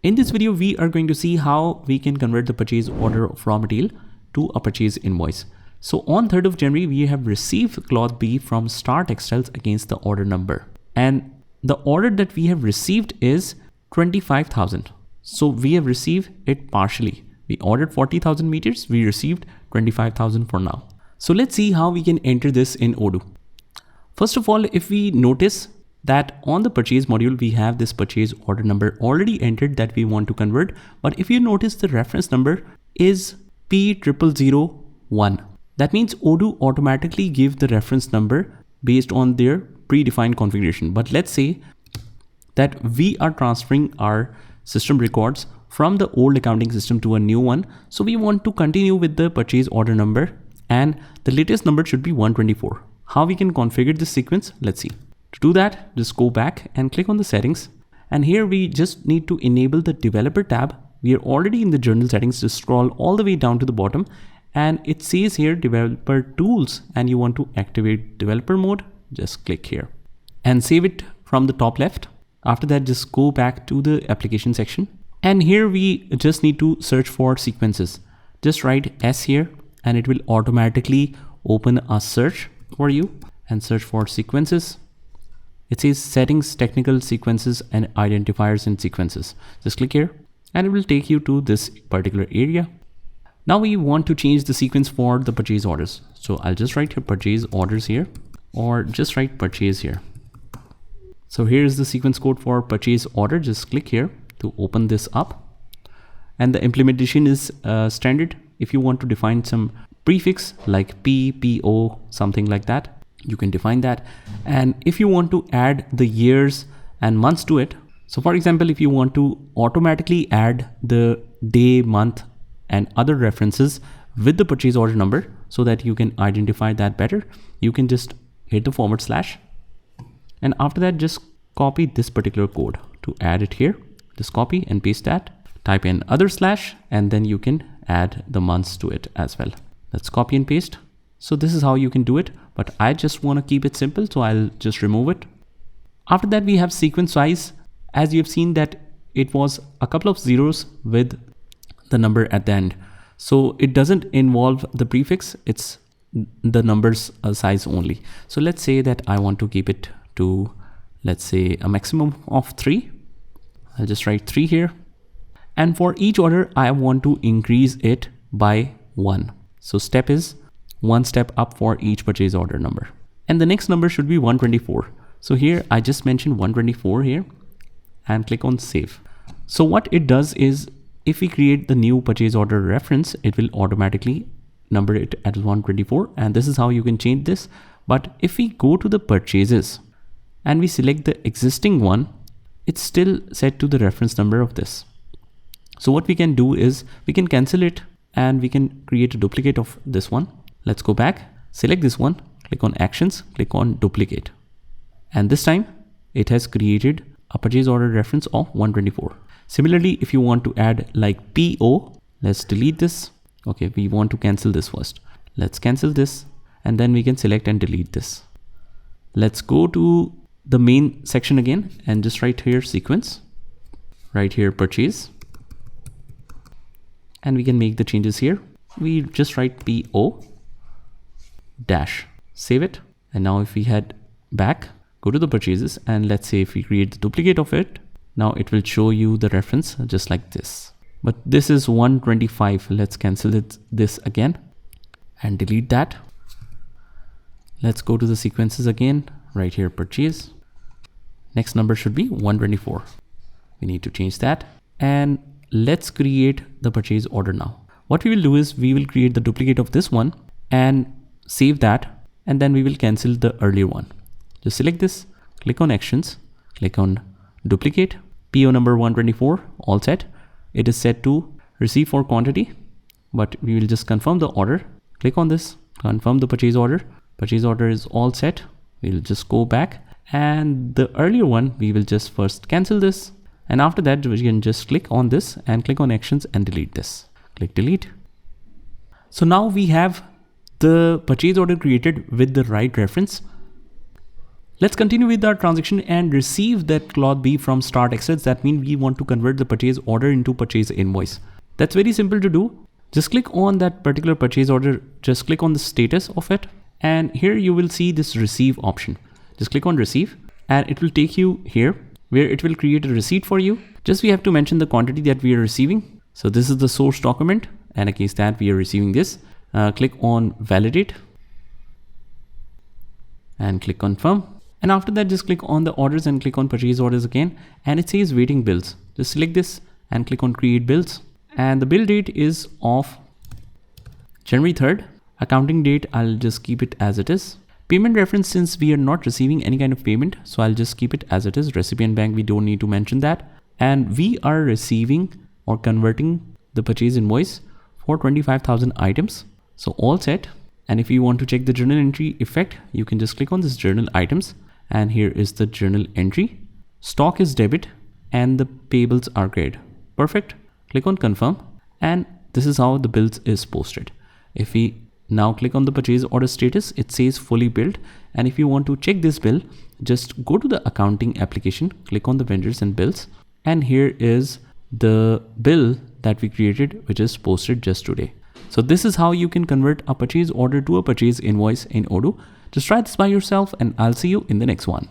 In this video, we are going to see how we can convert the purchase order of raw material to a purchase invoice. So on 3rd of January, we have received cloth B from Star Textiles against the order number. And the order that we have received is 25,000. So we have received it partially. We ordered 40,000 meters. We received 25,000 for now. So let's see how we can enter this in Odoo. First of all, if we notice that on the purchase module, we have this purchase order number already entered that we want to convert. But if you notice, the reference number is P0001. That means Odoo automatically give the reference number based on their predefined configuration. But let's say that we are transferring our system records from the old accounting system to a new one. So we want to continue with the purchase order number and the latest number should be 124. How we can configure this sequence? Let's see. To do that, just go back and click on the settings. And here we just need to enable the developer tab. We are already in the journal settings. Just scroll all the way down to the bottom and it says here developer tools, and you want to activate developer mode. Just click here and save it from the top left. After that, just go back to the application section. And here we just need to search for sequences. Just write S here and it will automatically open a search for you and search for sequences. It says settings, technical sequences and identifiers in sequences. Just click here and it will take you to this particular area. Now we want to change the sequence for the purchase orders. So I'll just write here purchase orders here, or just write purchase here. So here's the sequence code for purchase order. Just click here to open this up. And the implementation is standard. If you want to define some prefix like P, PO, something like that, you can define that. And if you want to add the years and months to it, so for example, if you want to automatically add the day, month and other references with the purchase order number so that you can identify that better, you can just hit the forward slash. And after that, just copy this particular code to add it here. Just copy and paste that, type in other slash, and then you can add the months to it as well. Let's copy and paste. So this is how you can do it, but I just want to keep it simple. So I'll just remove it. After that, we have sequence size. As you have seen that it was a couple of zeros with the number at the end. So it doesn't involve the prefix. It's the numbers size only. So let's say that I want to keep it to, let's say, a maximum of 3. I'll just write 3 here. And for each order, I want to increase it by 1. So step is 1 step up for each purchase order number. And the next number should be 124. So here I just mentioned 124 here and click on save. So what it does is if we create the new purchase order reference, it will automatically number it at 124. And this is how you can change this. But if we go to the purchases and we select the existing one, it's still set to the reference number of this. So what we can do is we can cancel it and we can create a duplicate of this one. Let's go back, select this one, click on actions, click on duplicate. And this time it has created a purchase order reference of 124. Similarly, if you want to add like PO, let's delete this. Okay, we want to cancel this first. Let's cancel this and then we can select and delete this. Let's go to the main section again and just write here sequence, right here purchase. And we can make the changes here. We just write PO dash, save it. And now if we head back, go to the purchases and let's say if we create the duplicate of it, now it will show you the reference just like this. But this is 125. Let's cancel this again and delete that. Let's go to the sequences again, right here purchase. Next number should be 124. We need to change that. And let's create the purchase order now. What we will do is we will create the duplicate of this one and save that. And then we will cancel the earlier one. Just select this, click on actions, click on duplicate, PO number 124, all set. It is set to receive for quantity, but we will just confirm the order. Click on this, confirm the purchase order. Purchase order is all set. We'll just go back and the earlier one, we will just first cancel this. And after that, we can just click on this and click on actions and delete this. Click delete. So now we have the purchase order created with the right reference. Let's continue with our transaction and receive that clause B from start assets. That means we want to convert the purchase order into purchase invoice. That's very simple to do. Just click on that particular purchase order. Just click on the status of it. And here you will see this receive option. Just click on receive and it will take you here where it will create a receipt for you. Just we have to mention the quantity that we are receiving. So this is the source document and against that we are receiving this. Click on validate and click confirm. And after that, just click on the orders and click on purchase orders again. And it says waiting bills. Just select this and click on create bills. And the bill date is of January 3rd. Accounting date, I'll just keep it as it is. Payment reference, since we are not receiving any kind of payment, so I'll just keep it as it is. Recipient bank, we don't need to mention that. And we are receiving or converting the purchase invoice for 25,000 items. So all set. And if you want to check the journal entry effect, you can just click on this journal items. And here is the journal entry. Stock is debit and the payables are credit. Perfect. Click on confirm. And this is how the bills is posted. If we now click on the purchase order status, it says fully billed. And if you want to check this bill, just go to the accounting application, click on the vendors and bills. And here is the bill that we created, which is posted just today. So this is how you can convert a purchase order to a purchase invoice in Odoo. Just try this by yourself and I'll see you in the next one.